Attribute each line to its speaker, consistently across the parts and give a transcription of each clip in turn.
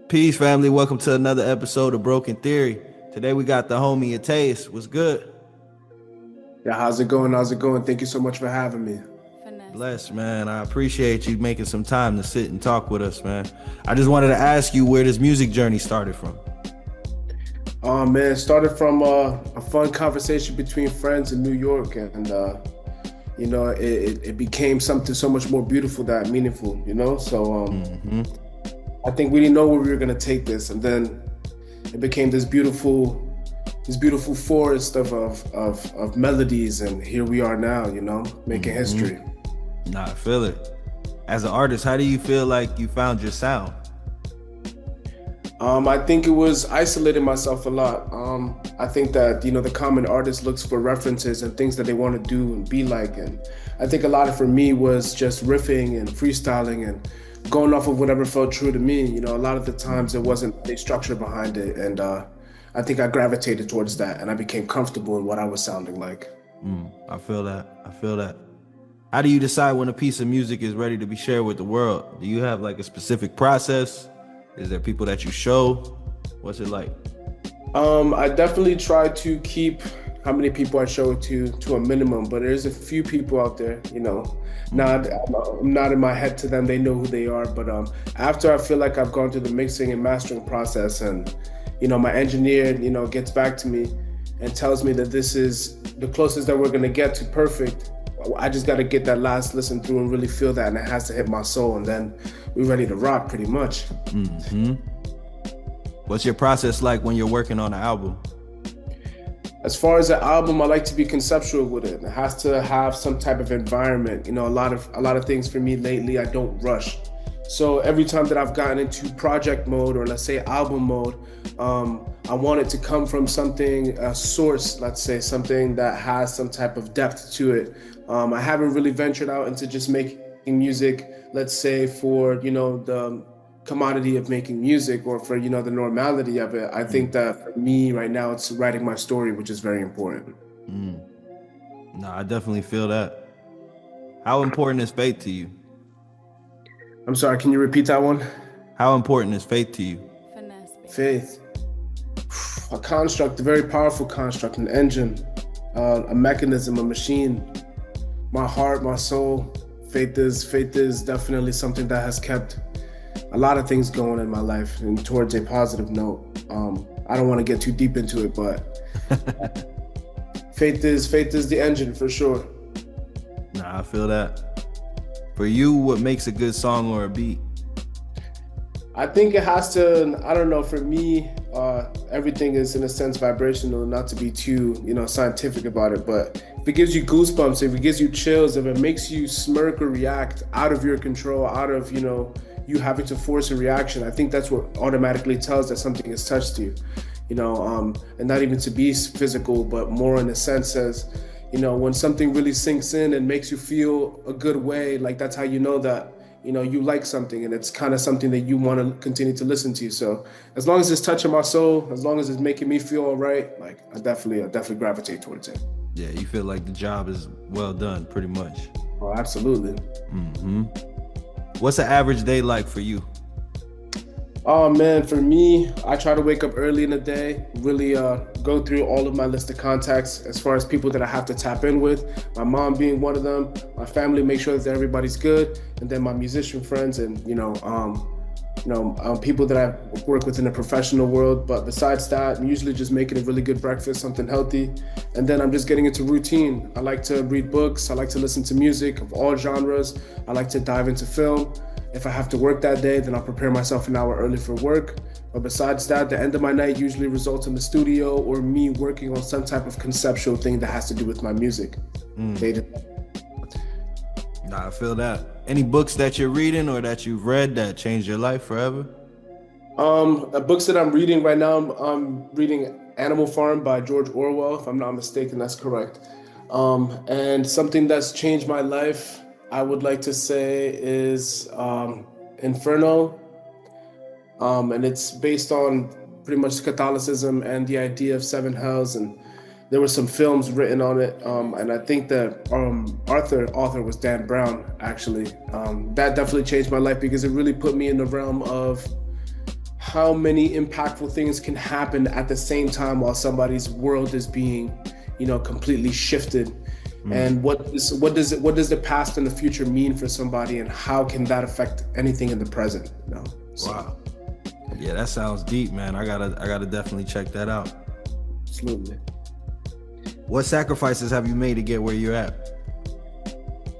Speaker 1: Peace, family. Welcome to another episode of Broken Theory. Today we got the homie ETEIS. What's good?
Speaker 2: Yeah, how's it going? How's it going? Thank you so much for having me.
Speaker 1: Bless, man. I appreciate you making some time to sit and talk with us, man. I just wanted to ask you where this music journey started from.
Speaker 2: Oh man, it started from a fun conversation between friends in New York, and it became something so much more beautiful that meaningful, I think we didn't know where we were gonna take this, and then it became this beautiful forest of melodies, and here we are now, making history.
Speaker 1: Nah, I feel it. As an artist, how do you feel like you found your sound?
Speaker 2: I think it was isolating myself a lot. I think that, the common artist looks for references and things that they want to do and be like. And I think a lot of for me was just riffing and freestyling and going off of whatever felt true to me. A lot of the times there wasn't a structure behind it. And I think I gravitated towards that, and I became comfortable in what I was sounding like.
Speaker 1: I feel that. How do you decide when a piece of music is ready to be shared with the world? Do you have like a specific process? Is there people that you show? What's it like?
Speaker 2: I definitely try to keep how many people I show it to a minimum, but there's a few people out there, I'm not in my head to them. They know who they are. But after I feel like I've gone through the mixing and mastering process, and my engineer, gets back to me and tells me that this is the closest that we're gonna get to perfect. I just got to get that last listen through and really feel that, and it has to hit my soul, and then we're ready to rock pretty much.
Speaker 1: What's your process like when you're working on an album?
Speaker 2: As far as the album, I like to be conceptual with it. It has to have some type of environment. A lot of things for me lately, I don't rush. So every time that I've gotten into project mode, or let's say album mode, I want it to come from something, a source, let's say something that has some type of depth to it. I haven't really ventured out into just making music, let's say for, the commodity of making music, or for, the normality of it. I think that for me right now, it's writing my story, which is very important.
Speaker 1: No, I definitely feel that. How important is faith to you?
Speaker 2: I'm sorry, can you repeat that one?
Speaker 1: How important is faith to you?
Speaker 2: Faith. A construct, a very powerful construct, an engine, a mechanism, a machine. My heart, my soul. Faith is definitely something that has kept a lot of things going in my life and towards a positive note. I don't want to get too deep into it, but faith is the engine for sure.
Speaker 1: Nah, I feel that. For you, what makes a good song or a beat?
Speaker 2: I think it has to, I don't know, for me, everything is in a sense vibrational, not to be too, scientific about it, but if it gives you goosebumps, if it gives you chills, if it makes you smirk or react out of your control, out of, you having to force a reaction, I think that's what automatically tells that something has touched you, and not even to be physical, but more in a sense as, when something really sinks in and makes you feel a good way, like that's how you know that, you like something, and it's kind of something that you want to continue to listen to. So as long as it's touching my soul, as long as it's making me feel all right, like I definitely gravitate towards it.
Speaker 1: Yeah, you feel like the job is well done, pretty much.
Speaker 2: Oh, absolutely.
Speaker 1: What's an average day like for you?
Speaker 2: Oh man, for me, I try to wake up early in the day, really go through all of my list of contacts as far as people that I have to tap in with, my mom being one of them, my family, make sure that everybody's good, and then my musician friends and, people that I work with in the professional world. But besides that, I'm usually just making a really good breakfast, something healthy, and then I'm just getting into routine. I like to read books, I like to listen to music of all genres, I like to dive into film. If I have to work that day, then I'll prepare myself an hour early for work. But besides that, the end of my night usually results in the studio or me working on some type of conceptual thing that has to do with my music.
Speaker 1: Nah, I feel that. Any books that you're reading or that you've read that changed your life forever?
Speaker 2: Books that I'm reading right now, I'm reading Animal Farm by George Orwell, if I'm not mistaken, that's correct. And something that's changed my life, I would like to say, is Inferno, and it's based on pretty much Catholicism and the idea of seven hells, and there were some films written on it, and I think that author was Dan Brown, actually. That definitely changed my life because it really put me in the realm of how many impactful things can happen at the same time while somebody's world is being, completely shifted. And what does the past and the future mean for somebody, and how can that affect anything in the present? So,
Speaker 1: Wow. Yeah, that sounds deep, man. I gotta definitely check that out.
Speaker 2: absolutely.
Speaker 1: What sacrifices have you made to get where you're at?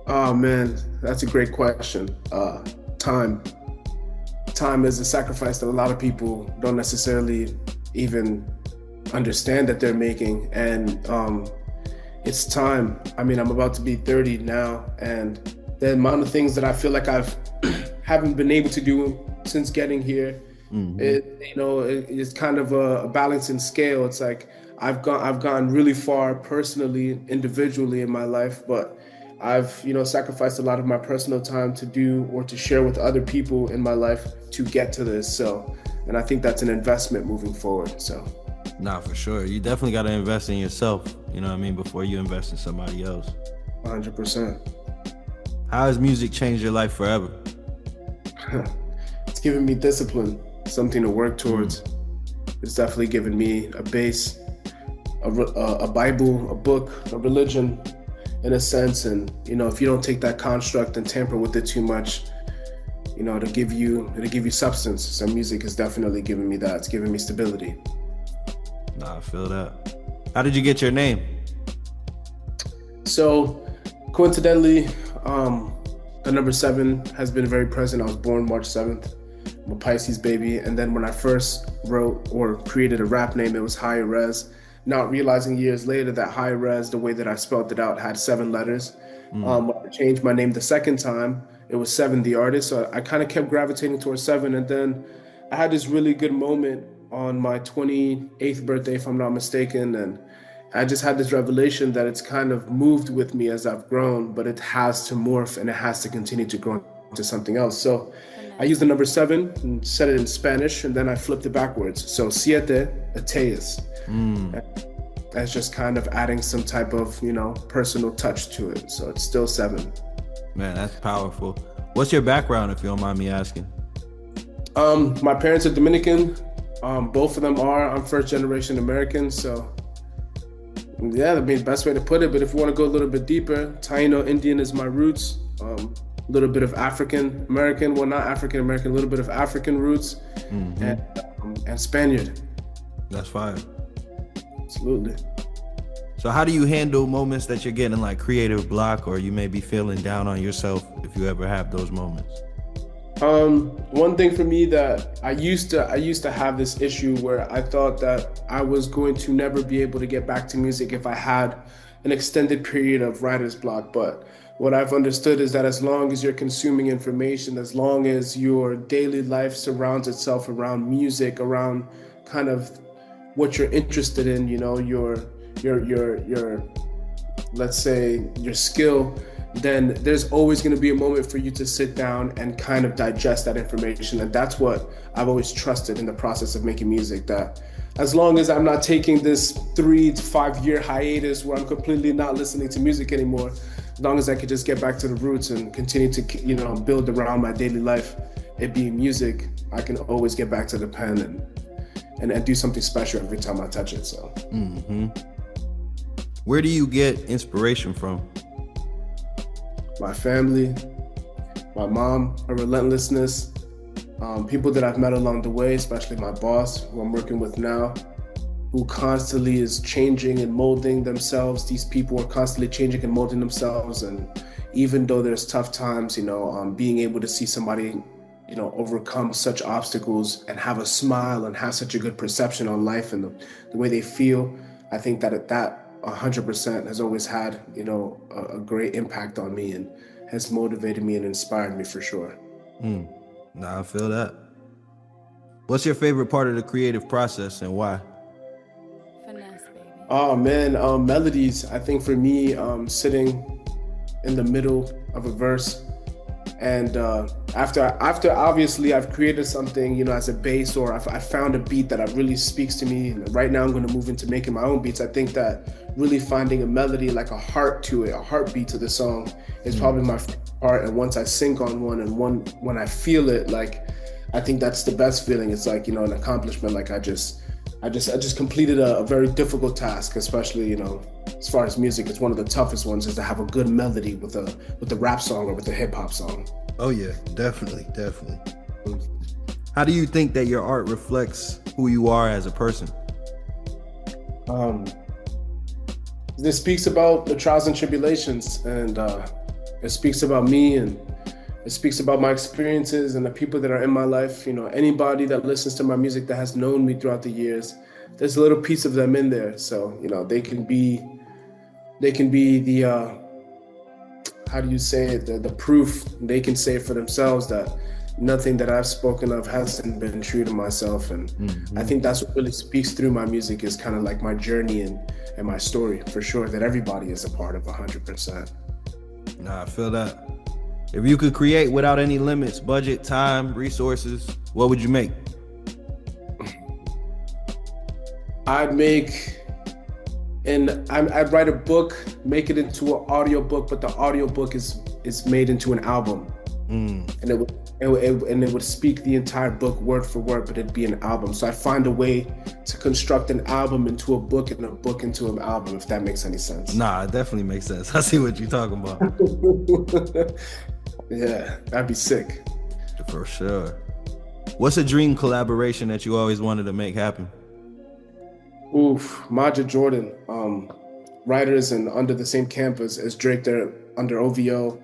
Speaker 2: Oh man, that's a great question. Time. Time is a sacrifice that a lot of people don't necessarily even understand that they're making. And it's time. I mean, I'm about to be 30 now, and the amount of things that I feel like I've haven't been able to do since getting here, it's kind of a balancing scale. It's like I've gone really far personally, individually in my life, but I've, sacrificed a lot of my personal time to do or to share with other people in my life to get to this. So, and I think that's an investment moving forward. So,
Speaker 1: Nah, for sure. You definitely got to invest in yourself, you know what I mean, before you invest in somebody else.
Speaker 2: 100%.
Speaker 1: How has music changed your life forever?
Speaker 2: It's given me discipline, something to work towards. It's definitely given me a base, a Bible, a book, a religion, in a sense. And if you don't take that construct and tamper with it too much, it'll give you substance. So music has definitely given me that. It's given me stability.
Speaker 1: Nah, I feel that. How did you get your name?
Speaker 2: So coincidentally, the number 7 has been very present. I was born March 7th. I'm a Pisces baby. And then when I first wrote or created a rap name, it was High Res. Not realizing years later that High Res, the way that I spelled it out, had 7 letters. When I changed my name the second time, it was 7 the artist. So I kind of kept gravitating towards 7. And then I had this really good moment on my 28th birthday, if I'm not mistaken. And I just had this revelation that it's kind of moved with me as I've grown, but it has to morph and it has to continue to grow into something else. So I used the number 7 and said it in Spanish, and then I flipped it backwards. So siete, ETEIS. That's just kind of adding some type of, personal touch to it. So it's still 7.
Speaker 1: Man, that's powerful. What's your background, if you don't mind me asking?
Speaker 2: My parents are Dominican. Both of them are. I'm first generation American. So yeah, that'd be the best way to put it. But if you want to go a little bit deeper, Taino Indian is my roots. A little bit of African American, well, not African American, a little bit of African roots, and Spaniard.
Speaker 1: That's fire.
Speaker 2: Absolutely.
Speaker 1: So how do you handle moments that you're getting like creative block, or you may be feeling down on yourself, if you ever have those moments?
Speaker 2: One thing for me that I used to have this issue where I thought that I was going to never be able to get back to music if I had an extended period of writer's block. But what I've understood is that as long as you're consuming information, as long as your daily life surrounds itself around music, around kind of what you're interested in, your let's say your skill, then there's always going to be a moment for you to sit down and kind of digest that information. And that's what I've always trusted in the process of making music, that as long as I'm not taking this 3 to 5 year hiatus where I'm completely not listening to music anymore, as long as I could just get back to the roots and continue to, build around my daily life, it being music, I can always get back to the pen and do something special every time I touch it. So.
Speaker 1: Where do you get inspiration from?
Speaker 2: My family, my mom, her relentlessness, people that I've met along the way, especially my boss, who I'm working with now, who constantly is changing and molding themselves. These people are constantly changing and molding themselves. And even though there's tough times, being able to see somebody, overcome such obstacles and have a smile and have such a good perception on life and the way they feel, I think that 100% has always had, a great impact on me and has motivated me and inspired me for sure.
Speaker 1: Nah, I feel that. What's your favorite part of the creative process and why?
Speaker 3: Finesse, baby.
Speaker 2: Oh man, melodies. I think for me, sitting in the middle of a verse, and after obviously I've created something, as a bass, or I found a beat that really speaks to me. And right now I'm going to move into making my own beats. I think that really finding a melody, like a heart to it, a heartbeat to the song, is probably my favorite part. And once I sync on one, and when I feel it, like I think that's the best feeling. It's like, an accomplishment. Like I just completed a very difficult task, especially, as far as music. It's one of the toughest ones, is to have a good melody with a rap song or with a hip hop song.
Speaker 1: Oh yeah, definitely, definitely. How do you think that your art reflects who you are as a person?
Speaker 2: Um, this speaks about the trials and tribulations, and it speaks about me, and it speaks about my experiences and the people that are in my life. Anybody that listens to my music that has known me throughout the years, there's a little piece of them in there. So, they can be the how do you say it? The proof. They can say for themselves that nothing that I've spoken of hasn't been true to myself. And I think that's what really speaks through my music, is kind of like my journey and my story, for sure, that everybody is a part of 100%.
Speaker 1: Nah, I feel that. If you could create without any limits, budget, time, resources, what would you make?
Speaker 2: I'd make, and I'd write a book, make it into an audio book, but the audio book is made into an album, and it would speak the entire book word for word, but it'd be an album. So I'd find a way to construct an album into a book and a book into an album, if that makes any sense.
Speaker 1: Nah, it definitely makes sense. I see what you're talking about.
Speaker 2: Yeah, that'd be sick.
Speaker 1: For sure. What's a dream collaboration that you always wanted to make happen?
Speaker 2: Oof, Maja Jordan, writers and under the same campus as Drake, they're under OVO.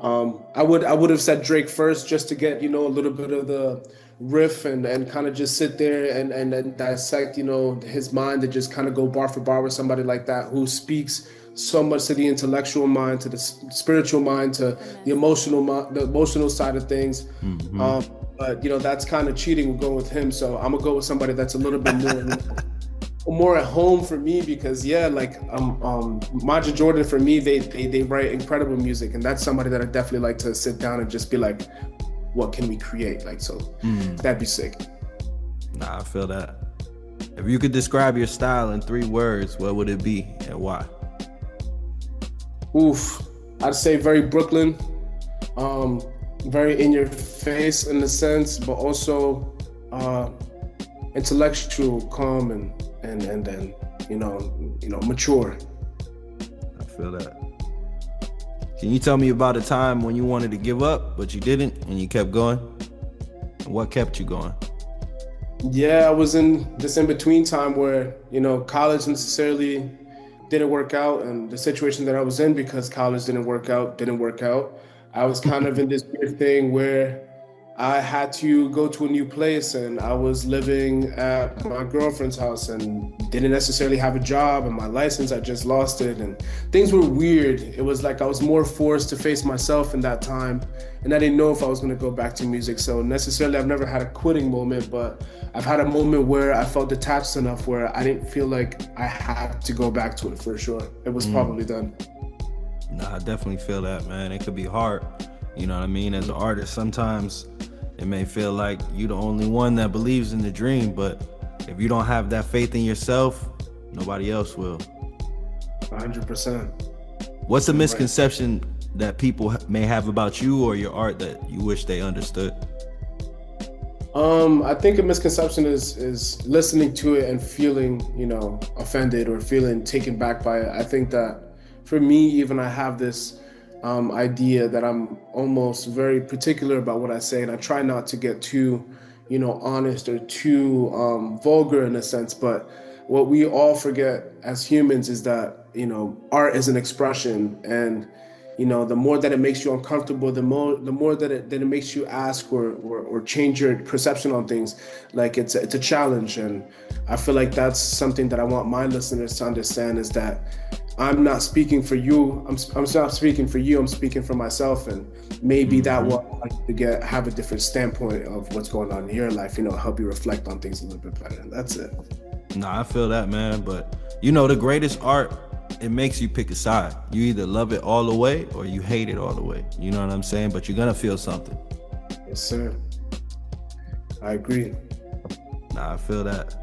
Speaker 2: I would have said Drake first, just to get, a little bit of the riff and kind of just sit there and dissect, his mind, and just kind of go bar for bar with somebody like that, who speaks so much to the intellectual mind, to the spiritual mind, to the emotional side of things. But that's kind of cheating going with him. So I'm gonna go with somebody that's a little bit more at home for me, because Maja Jordan, for me, they write incredible music, and that's somebody that I definitely like to sit down and just be like, what can we create? That'd be sick.
Speaker 1: Nah, I feel that. If you could describe your style in 3 words, what would it be and why?
Speaker 2: Oof, I'd say very Brooklyn, very in your face in a sense, but also intellectual, calm, and mature.
Speaker 1: I feel that. Can you tell me about a time when you wanted to give up, but you didn't, and you kept going? And what kept you going?
Speaker 2: Yeah, I was in this in-between time where, college necessarily didn't work out, and the situation that I was in, because college didn't work out. I was kind of in this weird thing where I had to go to a new place, and I was living at my girlfriend's house and didn't necessarily have a job, and my license, I just lost it, and things were weird. It was like I was more forced to face myself in that time, and I didn't know if I was going to go back to music. So necessarily I've never had a quitting moment, but I've had a moment where I felt detached enough where I didn't feel like I had to go back to it, for sure. It was probably done.
Speaker 1: Nah, I definitely feel that, man. It could be hard. You know what I mean? As an artist, sometimes it may feel like you're the only one that believes in the dream, but if you don't have that faith in yourself, nobody else will.
Speaker 2: 100%.
Speaker 1: What's a misconception that people may have about you or your art that you wish they understood?
Speaker 2: I think a misconception is listening to it and feeling, offended or feeling taken back by it. I think that for me, even, I have this idea that I'm almost very particular about what I say, and I try not to get too, honest or too vulgar in a sense. But what we all forget as humans is that, art is an expression, and the more that it makes you uncomfortable, the more that it makes you ask or change your perception on things. Like it's a challenge, and I feel like that's something that I want my listeners to understand, is that I'm not speaking for you. I'm not speaking for you. I'm speaking for myself, and maybe that will allow you to have a different standpoint of what's going on in your life. Help you reflect on things a little bit better. That's it.
Speaker 1: Nah, I feel that, man. But the greatest art, it makes you pick a side. You either love it all the way or you hate it all the way. You know what I'm saying? But you're gonna feel something.
Speaker 2: Yes, sir. I agree.
Speaker 1: Nah, I feel that.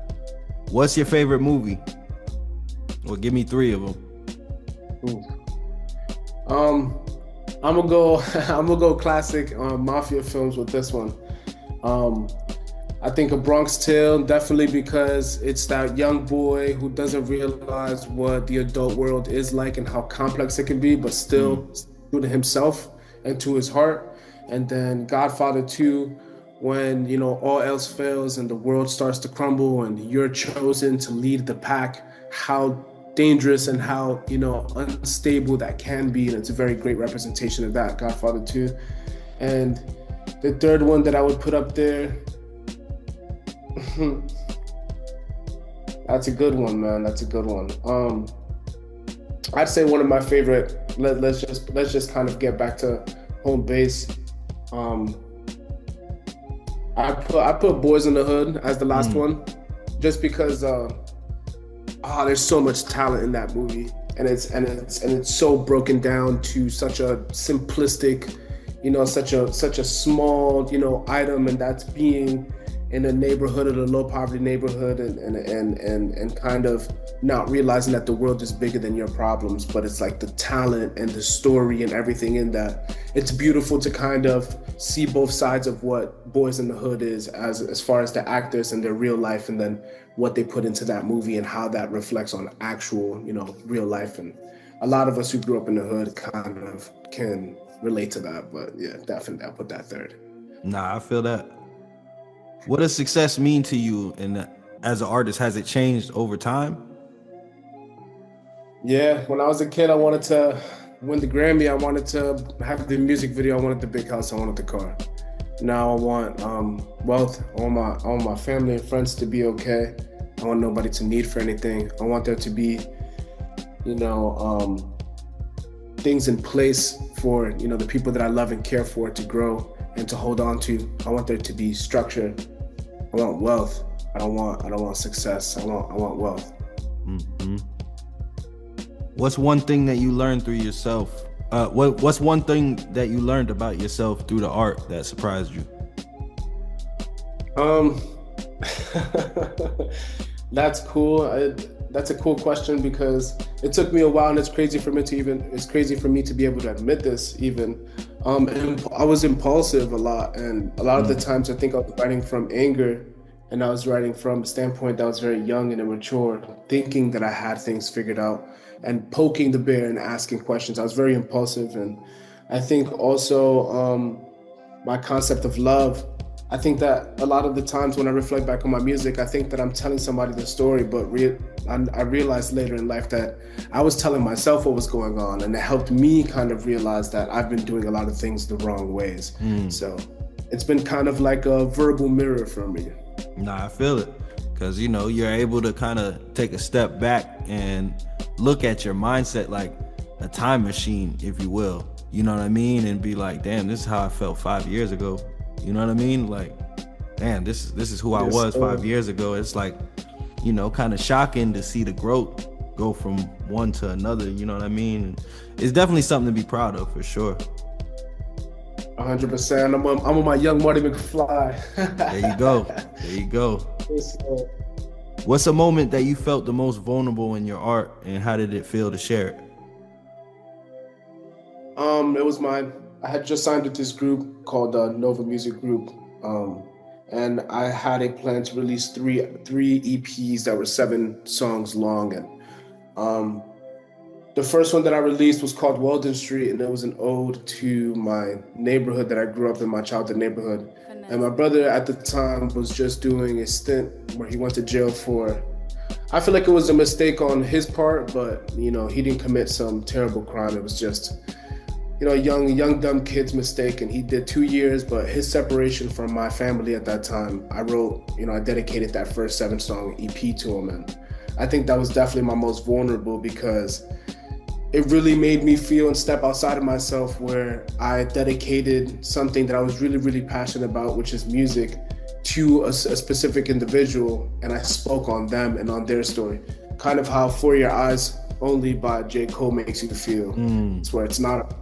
Speaker 1: What's your favorite movie? Well, give me 3 of them.
Speaker 2: I'm gonna go classic mafia films with this one. Um, I think A Bronx Tale, definitely because it's that young boy who doesn't realize what the adult world is like and how complex it can be, but
Speaker 1: Mm.
Speaker 2: still true to himself and to his heart. And then Godfather 2, when, all else fails and the world starts to crumble and you're chosen to lead the pack, how dangerous and how, unstable that can be. And it's a very great representation of that, Godfather 2. And the third one that I would put up there, that's a good one, man. That's a good one. I'd say one of my favorite. Let's just kind of get back to home base. Um, I put Boys in the Hood as the last
Speaker 1: Mm.
Speaker 2: one, just because there's so much talent in that movie, and it's so broken down to such a simplistic, such a small, item, and that's being in a neighborhood, of a low poverty neighborhood, and kind of not realizing that the world is bigger than your problems, but it's like the talent and the story and everything in that. It's beautiful to kind of see both sides of what Boys in the Hood is, as far as the actors and their real life, and then what they put into that movie and how that reflects on actual, real life. And a lot of us who grew up in the hood kind of can relate to that. But yeah, definitely I'll put that third.
Speaker 1: Nah, I feel that. What does success mean to you? And as an artist, has it changed over time?
Speaker 2: Yeah, when I was a kid, I wanted to win the Grammy. I wanted to have the music video. I wanted the big house. I wanted the car. Now I want wealth. I want my family and friends to be okay. I want nobody to need for anything. I want there to be, you know, things in place for, the people that I love and care for to grow and to hold on to. I want there to be structure. I want wealth. I don't want success. I want wealth.
Speaker 1: Hmm. What's one thing that you learned through yourself? What's one thing that you learned about yourself through the art that surprised you?
Speaker 2: Um, that's cool. That's a cool question because it took me a while, and it's crazy for me to be able to admit this even. And I was impulsive a lot, and a lot of the times I think I was writing from anger, and I was writing from a standpoint that was very young and immature, thinking that I had things figured out, and poking the bear and asking questions. I was very impulsive, and I think also my concept of love. I think that a lot of the times when I reflect back on my music, I think that I'm telling somebody the story, but I realized later in life that I was telling myself what was going on, and it helped me kind of realize that I've been doing a lot of things the wrong ways. So it's been kind of like a verbal mirror for me.
Speaker 1: Nah, I feel it. Because, you're able to kind of take a step back and look at your mindset like a time machine, if you will. You know what I mean? And be like, damn, this is how I felt 5 years ago. You know what I mean? Like, damn, this is who I
Speaker 2: Yes,
Speaker 1: was
Speaker 2: sir.
Speaker 1: 5 years ago. It's like, kind of shocking to see the growth go from one to another. You know what I mean? And it's definitely something to be proud of, for sure.
Speaker 2: 100%. I'm on my young Marty McFly.
Speaker 1: There you go. There you go.
Speaker 2: Yes, sir.
Speaker 1: What's a moment that you felt the most vulnerable in your art, and how did it feel to share it?
Speaker 2: It was mine. I had just signed with this group called Nova Music Group, and I had a plan to release three EPs that were 7 songs long. And um, the first one that I released was called Weldon Street, and it was an ode to my neighborhood that I grew up in, my childhood neighborhood. And my brother at the time was just doing a stint where he went to jail for. I feel like it was a mistake on his part, but he didn't commit some terrible crime. It was just young dumb kid's mistake, and he did 2 years. But his separation from my family at that time, I wrote, I dedicated that first 7-song EP to him, and I think that was definitely my most vulnerable because it really made me feel and step outside of myself, where I dedicated something that I was really, really passionate about, which is music, to a specific individual, and I spoke on them and on their story. Kind of how For Your Eyes Only by J. Cole makes you feel. It's where it's not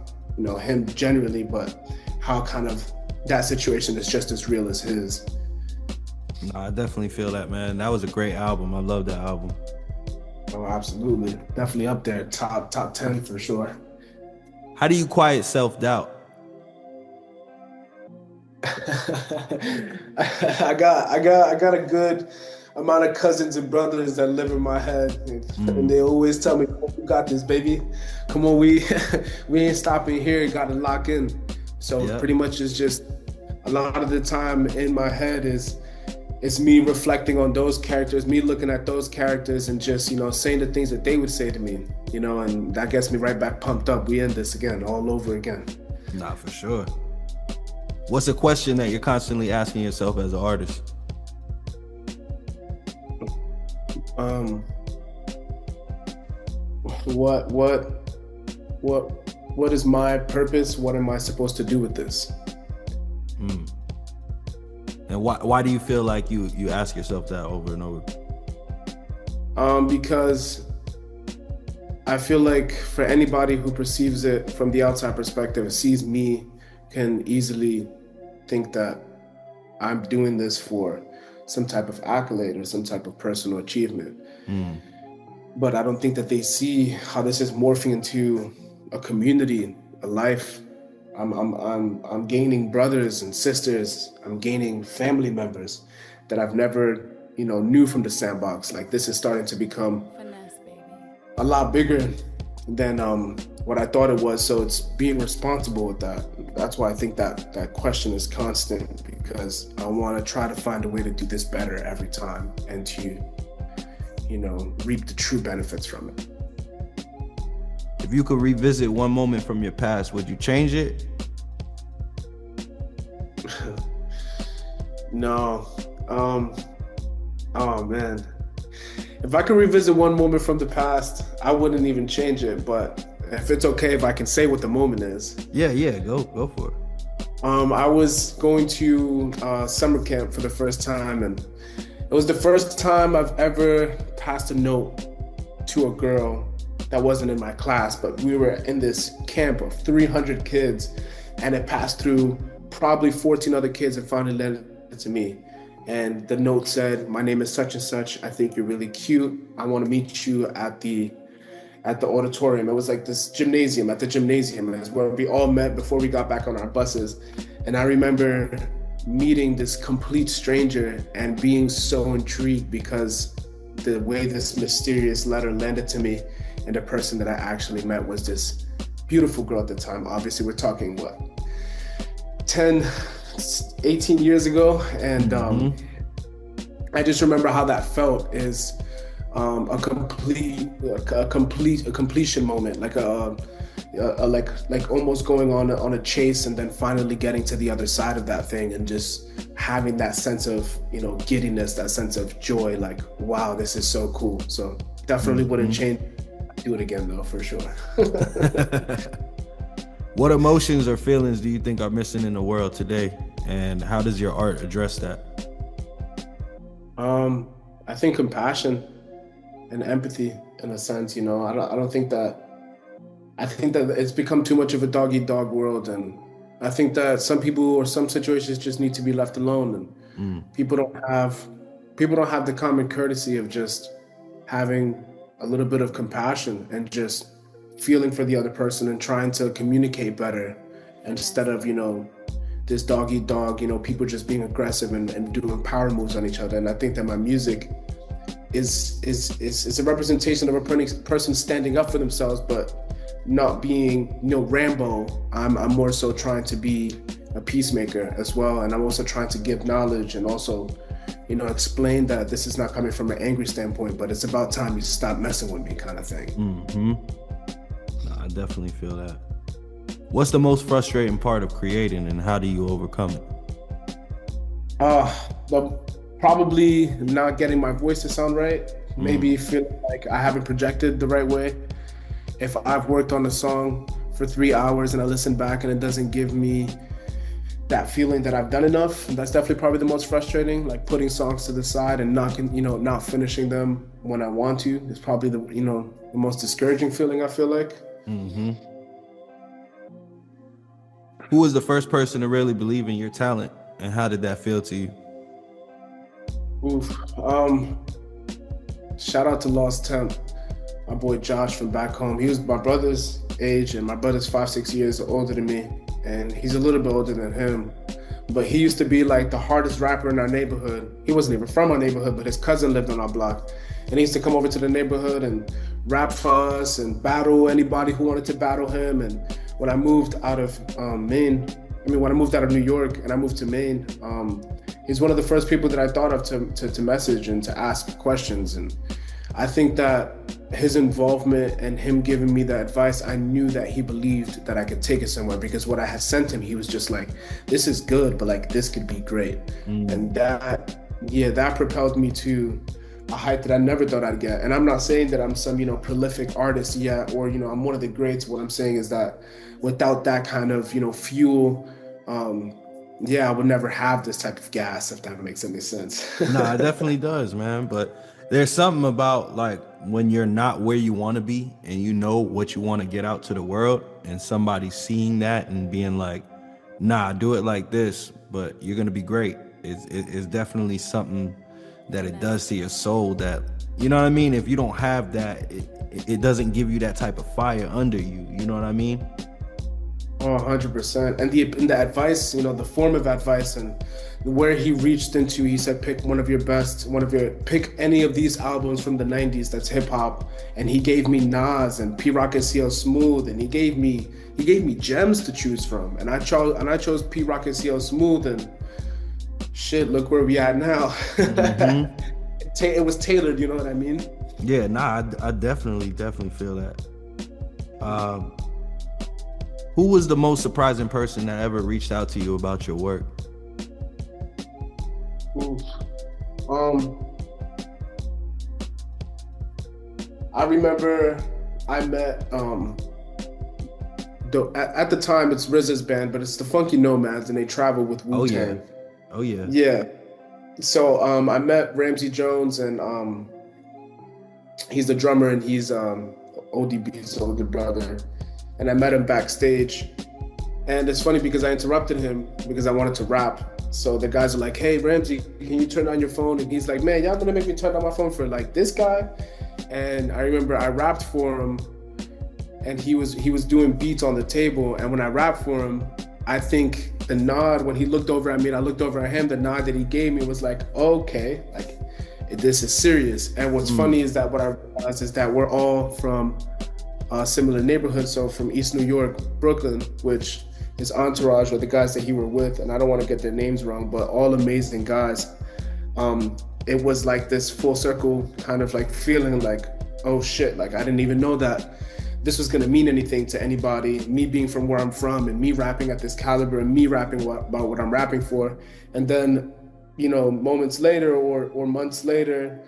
Speaker 2: him generally, but how kind of that situation is just as real as his.
Speaker 1: No, I definitely feel that, man. That was a great album. I love that album.
Speaker 2: Oh, absolutely. Definitely up there. Top 10 for sure.
Speaker 1: How do you quiet self-doubt?
Speaker 2: I got a good amount of cousins and brothers that live in my head, and they always tell me, "Oh, you got this, baby. Come on, we we ain't stopping here. You got to lock in." So
Speaker 1: Yeah.
Speaker 2: pretty much it's just a lot of the time in my head is it's me reflecting on those characters, me looking at those characters, and just saying the things that they would say to me, and that gets me right back pumped up. We end this again, all over again.
Speaker 1: Nah, for sure. What's a question that you're constantly asking yourself as an artist?
Speaker 2: What is my purpose? What am I supposed to do with this?
Speaker 1: And why do you feel like you ask yourself that over and over?
Speaker 2: Because I feel like for anybody who perceives it from the outside perspective, sees me, can easily think that I'm doing this for some type of accolade or some type of personal achievement. But I don't think that they see how this is morphing into a community, a life. I'm gaining brothers and sisters. I'm gaining family members that I've never, knew from the sandbox. Like, this is starting to become
Speaker 3: Finesse, baby.
Speaker 2: a lot bigger than what I thought it was. So it's being responsible with that. That's why I think that question is constant, because I want to try to find a way to do this better every time and to, reap the true benefits from it.
Speaker 1: If you could revisit one moment from your past, would you change it?
Speaker 2: No. Oh man. If I could revisit one moment from the past, I wouldn't even change it. But if it's okay if I can say what the moment is.
Speaker 1: Yeah, go for it.
Speaker 2: I was going to summer camp for the first time, and it was the first time I've ever passed a note to a girl that wasn't in my class, but we were in this camp of 300 kids, and it passed through probably 14 other kids and finally led it to me. And the note said, "My name is such and such. I think you're really cute. I want to meet you at the auditorium." It was like this gymnasium, at the gymnasium, is where we all met before we got back on our buses. And I remember meeting this complete stranger and being so intrigued because the way this mysterious letter landed to me, and the person that I actually met was this beautiful girl at the time. Obviously, we're talking 10, 18 years ago. And I just remember how that felt is a completion moment, like like almost going on a chase and then finally getting to the other side of that thing, and just having that sense of giddiness, that sense of joy, like, wow, this is so cool. So definitely wouldn't change. Do it again though, for sure.
Speaker 1: What emotions or feelings do you think are missing in the world today, and how does your art address that?
Speaker 2: I think compassion and empathy, in a sense. I don't think that. I think that it's become too much of a dog-eat-dog world, and I think that some people or some situations just need to be left alone, and people don't have the common courtesy of just having a little bit of compassion and just feeling for the other person and trying to communicate better, instead of this dog-eat-dog, people just being aggressive and doing power moves on each other. And I think that my music is a representation of a person standing up for themselves, but not being Rambo. I'm more so trying to be a peacemaker as well, and I'm also trying to give knowledge and also explain that this is not coming from an angry standpoint, but it's about time you stop messing with me, kind of thing.
Speaker 1: I definitely feel that. What's the most frustrating part of creating, and how do you overcome it?
Speaker 2: Probably not getting my voice to sound right. Maybe feeling like I haven't projected the right way. If I've worked on a song for 3 hours and I listen back and it doesn't give me that feeling that I've done enough, that's definitely probably the most frustrating. Like putting songs to the side and not finishing them when I want to is probably the most discouraging feeling, I feel like.
Speaker 1: Who was the first person to really believe in your talent, and how did that feel to you?
Speaker 2: Shout out to Lost Temp, my boy Josh from back home. He was my brother's age, and my brother's 5-6 years older than me, and he's a little bit older than him. but he used to be like the hardest rapper in our neighborhood. He wasn't even from our neighborhood, but his cousin lived on our block. And he used to come over to the neighborhood and rap for us and battle anybody who wanted to battle him. And when I moved out of when I moved out of New York and I moved to Maine, he's one of the first people that I thought of to message and to ask questions. And I think that his involvement and him giving me the advice, I knew that he believed that I could take it somewhere, because what I had sent him, he was just like, this is good, but like this could be great. And that propelled me to a height that I never thought I'd get. And I'm not saying that I'm some, prolific artist yet, or, I'm one of the greats. What I'm saying is that without that kind of, fuel, I would never have this type of gas, if that makes any sense.
Speaker 1: Nah, it definitely does, man. But there's something about like when you're not where you want to be and you know what you want to get out to the world, and somebody seeing that and being like, nah, do it like this, but you're gonna be great. It's definitely something that it does to your soul, that, you know what I mean? If you don't have that, it doesn't give you that type of fire under you. You know what I mean?
Speaker 2: Oh, 100%. And the advice, the form of advice and where he reached into, he said, pick pick any of these albums from the 90s that's hip hop. And he gave me Nas and P-Rock and CL Smooth, and he gave me gems to choose from. And I chose P-Rock and CL Smooth, and shit, look where we at now. Mm-hmm. It was tailored, you know what I mean?
Speaker 1: Yeah, nah, I definitely feel that. Who was the most surprising person that ever reached out to you about your work?
Speaker 2: I remember I met at the time it's RZA's band, but it's the Funky Nomads, and they travel with Wu-Tang.
Speaker 1: Oh yeah.
Speaker 2: Yeah. So I met Ramsey Jones, and he's the drummer, and he's ODB's older brother. And I met him backstage. And it's funny because I interrupted him because I wanted to rap. So the guys are like, hey, Ramsey, can you turn on your phone? And he's like, man, y'all gonna make me turn on my phone for like this guy? And I remember I rapped for him, and he was doing beats on the table. And when I rapped for him, I think the nod, when he looked over at me and I looked over at him, the nod that he gave me was like, okay, like this is serious. And what's funny is that what I realized is that we're all from similar neighborhoods. So from East New York, Breauxkin, which his entourage or the guys that he were with, and I don't want to get their names wrong, but all amazing guys. It was like this full circle kind of like feeling like, oh shit, like I didn't even know that this was gonna mean anything to anybody, me being from where I'm from and me rapping at this caliber and me rapping about what I'm rapping for. And then, moments later or months later,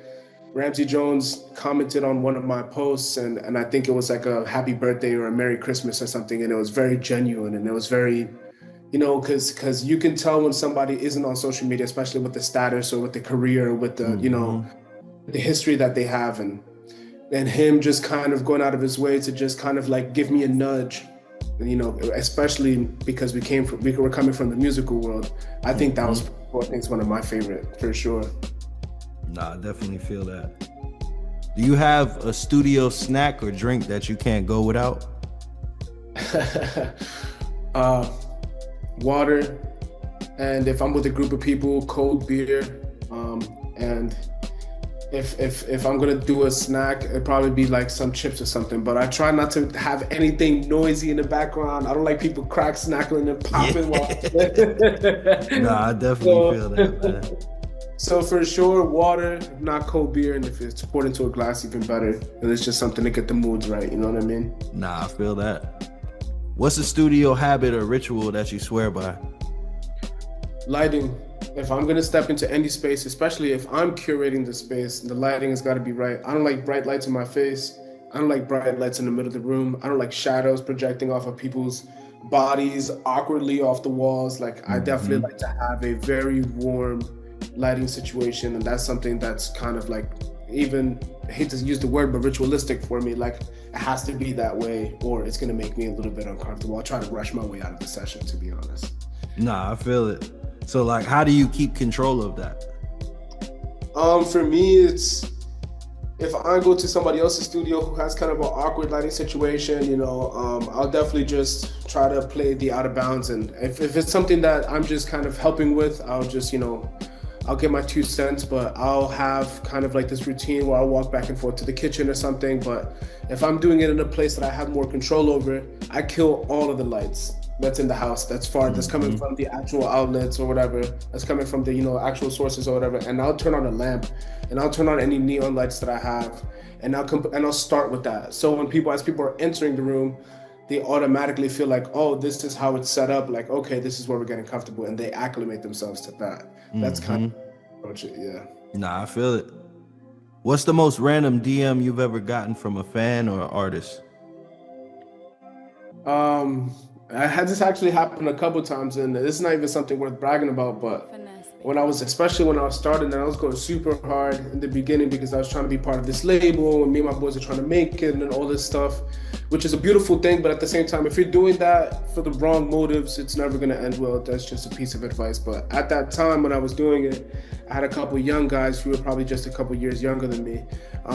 Speaker 2: Ramsey Jones commented on one of my posts, and I think it was like a happy birthday or a Merry Christmas or something, and it was very genuine, and it was very, because you can tell when somebody isn't on social media, especially with the status or with the career or with the, the history that they have, and him just kind of going out of his way to just kind of like give me a nudge, especially because we were coming from the musical world. I think that was one of my favorite, for sure.
Speaker 1: Nah, I definitely feel that. Do you have a studio snack or drink that you can't go without?
Speaker 2: Water, and if I'm with a group of people, cold beer. And if I'm gonna do a snack, it'd probably be like some chips or something. But I try not to have anything noisy in the background. I don't like people crack snackling and popping.
Speaker 1: Nah, I definitely feel that, man.
Speaker 2: So for sure, water, if not cold beer, and if it's poured into a glass, even better. And it's just something to get the moods right, you know what I mean?
Speaker 1: Nah, I feel that. What's a studio habit or ritual that you swear by?
Speaker 2: Lighting. If I'm gonna step into any space, especially if I'm curating the space, the lighting has gotta be right. I don't like bright lights in my face. I don't like bright lights in the middle of the room. I don't like shadows projecting off of people's bodies awkwardly off the walls. Like I definitely like to have a very warm lighting situation, and that's something that's kind of like, even, I hate to use the word, but ritualistic for me. Like it has to be that way, or it's gonna make me a little bit uncomfortable. I'll try to rush my way out of the session, to be honest.
Speaker 1: Nah, I feel it. So like, how do you keep control of that?
Speaker 2: For me, if I go to somebody else's studio who has kind of an awkward lighting situation, I'll definitely just try to play the out of bounds. And if it's something that I'm just kind of helping with, I'll just, I'll get my 2 cents, but I'll have kind of like this routine where I'll walk back and forth to the kitchen or something. But if I'm doing it in a place that I have more control over, I kill all of the lights that's in the house, that's coming from the actual outlets or whatever, that's coming from the actual sources or whatever, and I'll turn on a lamp and I'll turn on any neon lights that I have, and I'll start with that. So when as people are entering the room, they automatically feel like, oh, this is how it's set up, like, okay, this is where we're getting comfortable, and they acclimate themselves to that. That's kind of approach it. Yeah.
Speaker 1: Nah, I feel it. What's the most random DM you've ever gotten from a fan or artist?
Speaker 2: I had this actually happen a couple times, and this is not even something worth bragging about, but especially when I was starting, and I was going super hard in the beginning because I was trying to be part of this label, and me and my boys are trying to make it and all this stuff, which is a beautiful thing. But at the same time, if you're doing that for the wrong motives, it's never going to end well. That's just a piece of advice. But at that time when I was doing it, I had a couple young guys who were probably just a couple years younger than me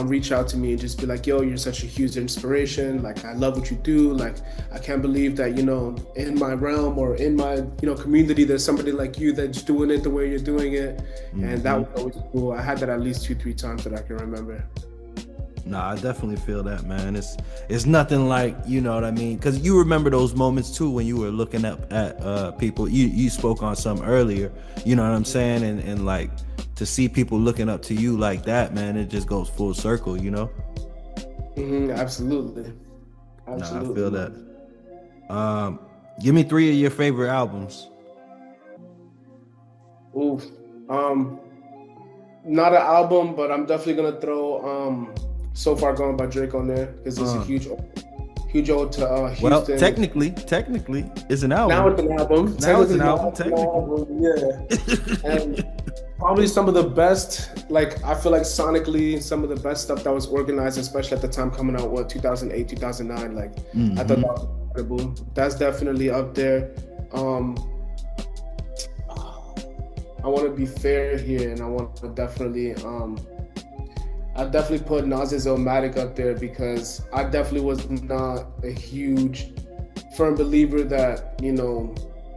Speaker 2: reach out to me and just be like, yo, you're such a huge inspiration. Like, I love what you do. Like, I can't believe that, in my realm or in my, community, there's somebody like you that's doing it the way you're doing it. And that was always cool. I had that at least 2-3 times that I can remember.
Speaker 1: Nah, I definitely feel that, man. It's nothing like, you know what I mean? Because you remember those moments too when you were looking up at people. You spoke on some earlier, you know what I'm saying? And like, to see people looking up to you like that, man, it just goes full circle,
Speaker 2: Absolutely.
Speaker 1: Nah, I feel that. Give me 3 of your favorite albums.
Speaker 2: Ooh, not an album, but I'm definitely gonna throw So Far Gone by Drake on there because it's a huge ode to Houston.
Speaker 1: Well, technically, it's an album.
Speaker 2: Now it's an album. Yeah. And probably some of the best, like, I feel like sonically, some of the best stuff that was organized, especially at the time coming out, 2008, 2009, like, I thought that was incredible. That's definitely up there. I want to be fair here, and I want to definitely, I definitely put Nas's Illmatic up there because I definitely was not a huge, firm believer that,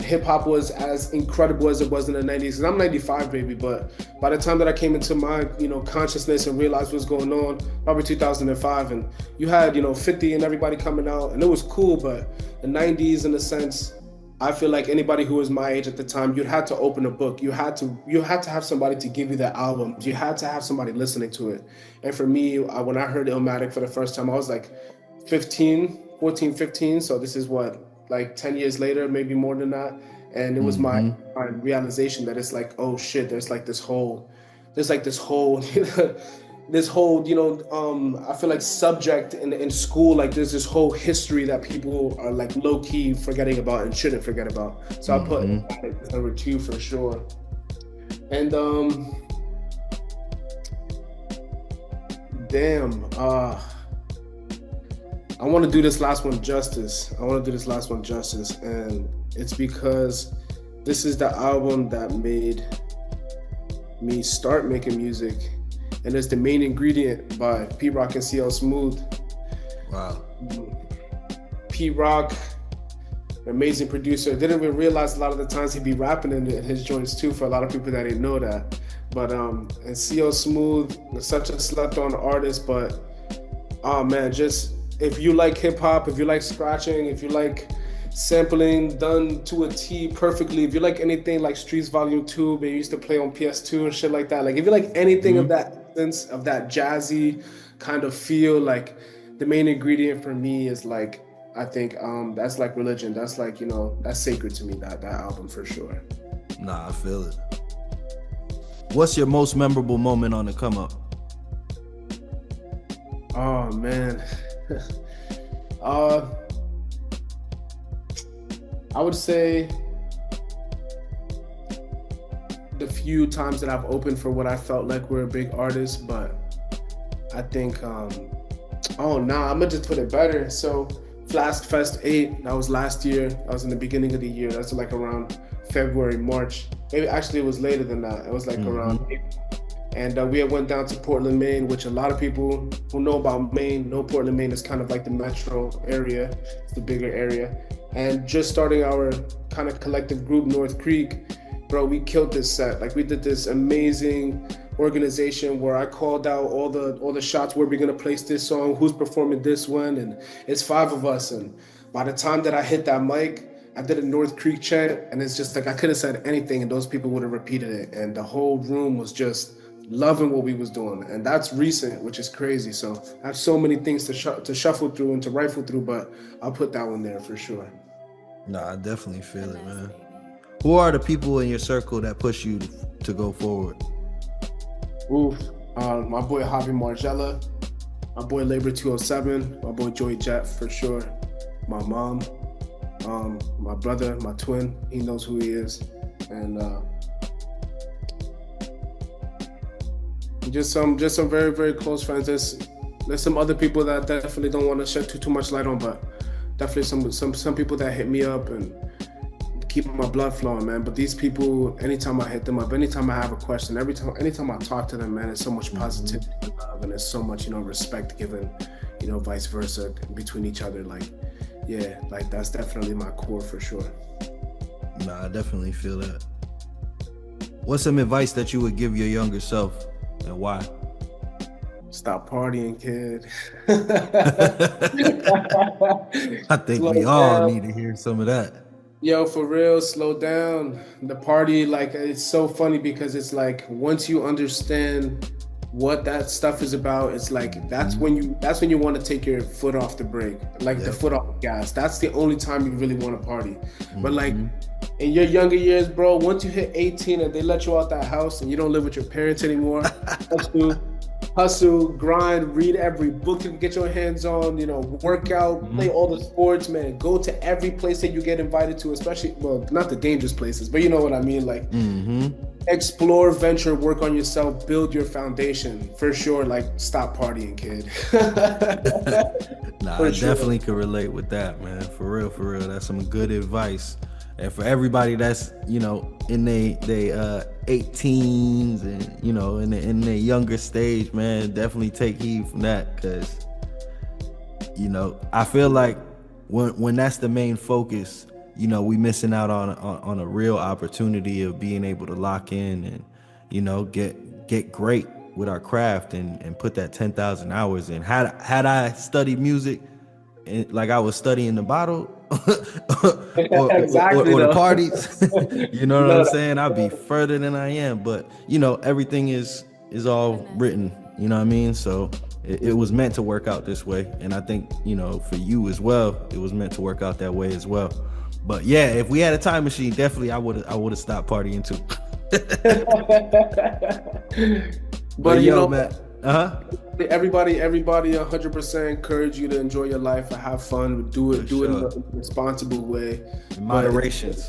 Speaker 2: hip hop was as incredible as it was in the 90s. Because I'm 95, baby, but by the time that I came into my, consciousness and realized what's going on, probably 2005, and you had, 50 and everybody coming out, and it was cool, but the 90s, in a sense, I feel like anybody who was my age at the time, you'd had to open a book. You had to have somebody to give you the albums. You had to have somebody listening to it. And for me, when I heard Illmatic for the first time, I was like 14, 15. So this is like 10 years later, maybe more than that. And it was my realization that it's like, oh shit, there's this whole, I feel like subject in school, like there's this whole history that people are like low key forgetting about and shouldn't forget about. So I put number 2 for sure. And I want to do this last one justice. And it's because this is the album that made me start making music. And it's The Main Ingredient by P-Rock and CL Smooth.
Speaker 1: Wow.
Speaker 2: P-Rock, amazing producer. Didn't even realize a lot of the times he'd be rapping in his joints too, for a lot of people that didn't know that. But and CL Smooth was such a slept-on artist, but oh man, just if you like hip-hop, if you like scratching, if you like sampling done to a T perfectly, if you like anything like Streets Volume 2, they used to play on PS2 and shit like that, like if you like anything of that sense, of that jazzy kind of feel, like The Main Ingredient for me is like, I think that's like religion. That's like, that's sacred to me, that album for sure.
Speaker 1: Nah, I feel it. What's your most memorable moment on the come up?
Speaker 2: Oh man. I would say the few times that I've opened for what I felt like were a big artist, but I think, I'm gonna just put it better. So Flask Fest 8, that was last year. That was in the beginning of the year. That's like around February, March. Maybe actually it was later than that. It was like around April. And we had went down to Portland, Maine, which a lot of people who know about Maine know Portland, Maine is kind of like the metro area. It's the bigger area. And just starting our kind of collective group, North Creek, bro, we killed this set. Like we did this amazing organization where I called out all the shots where we're gonna place this song, who's performing this one, and it's 5 of us. And by the time that I hit that mic, I did a North Creek chant, and it's just like I could have said anything, and those people would have repeated it, and the whole room was just loving what we was doing. And that's recent, which is crazy. So I have so many things to shuffle through and to rifle through, but I'll put that one there for sure.
Speaker 1: Nah, I definitely feel it, man. Who are the people in your circle that push you to go forward?
Speaker 2: Oof. My boy Javi Margella, my boy Labor 207, my boy Joey Jet for sure, my mom, my brother, my twin, he knows who he is, and just some very, very close friends. There's some other people that I definitely don't want to shed too much light on, but definitely some people that hit me up and keep my blood flowing, man. But these people, anytime I hit them up, anytime I have a question, anytime I talk to them, man, it's so much positivity and love, and there's so much, respect given, vice versa between each other. Like, yeah, like that's definitely my core for sure.
Speaker 1: Nah, I definitely feel that. What's some advice that you would give your younger self, and why?
Speaker 2: Stop partying, kid.
Speaker 1: I think we all need to hear some of that.
Speaker 2: Yo, for real, slow down. The party, like, it's so funny because it's like once you understand what that stuff is about, it's like that's when you want to take your foot off the brake, like the foot off the gas. That's the only time you really want to party. But like in your younger years, bro, once you hit 18 and they let you out that house and you don't live with your parents anymore, hustle, grind, read every book you can get your hands on, work out, play all the sports, man. Go to every place that you get invited to, especially, well, not the dangerous places, but you know what I mean? Like, explore, venture, work on yourself, build your foundation. For sure, like, stop partying, kid.
Speaker 1: Nah, I definitely could relate with that, man. For real. That's some good advice. And for everybody that's, in they 18s and, in their younger stage, man, definitely take heed from that. Because, I feel like when that's the main focus, we missing out on a real opportunity of being able to lock in and, get great with our craft and put that 10,000 hours in. Had I studied music like I was studying the bottle, or the parties, you know what I'm saying? I'd be further than I am, but everything is all written, you know what I mean? So it was meant to work out this way, and I think for you as well, it was meant to work out that way as well. But yeah, if we had a time machine, definitely I would have stopped partying too. But man,
Speaker 2: everybody 100% encourage you to enjoy your life and have fun, do it in a responsible way,
Speaker 1: moderations,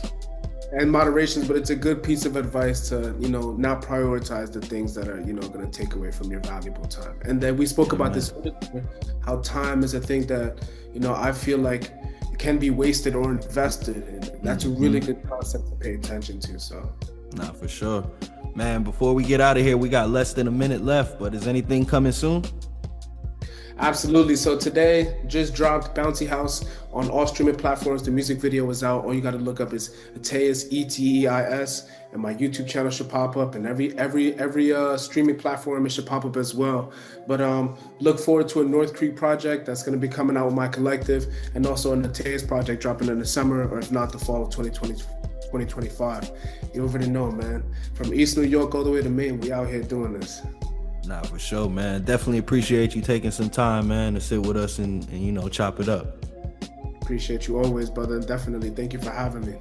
Speaker 2: but it's a good piece of advice to not prioritize the things that are going to take away from your valuable time. And then we spoke about this earlier, how time is a thing that I feel like can be wasted or invested, and that's a really good concept to pay attention to. So
Speaker 1: nah, for sure. Man, before we get out of here, we got less than a minute left, but is anything coming soon?
Speaker 2: Absolutely. So today just dropped Bouncy House on all streaming platforms. The music video is out. All you got to look up is ETEIS, ETEIS, and my YouTube channel should pop up, and every streaming platform it should pop up as well. But look forward to a North Creek project that's going to be coming out with my collective, and also an ETEIS project dropping in the summer, or if not, the fall of 2025. You already know, man. From East New York all the way to Maine, we out here doing this.
Speaker 1: Nah, for sure, man. Definitely appreciate you taking some time, man, to sit with us and chop it up.
Speaker 2: Appreciate you always, brother. Definitely. Thank you for having me.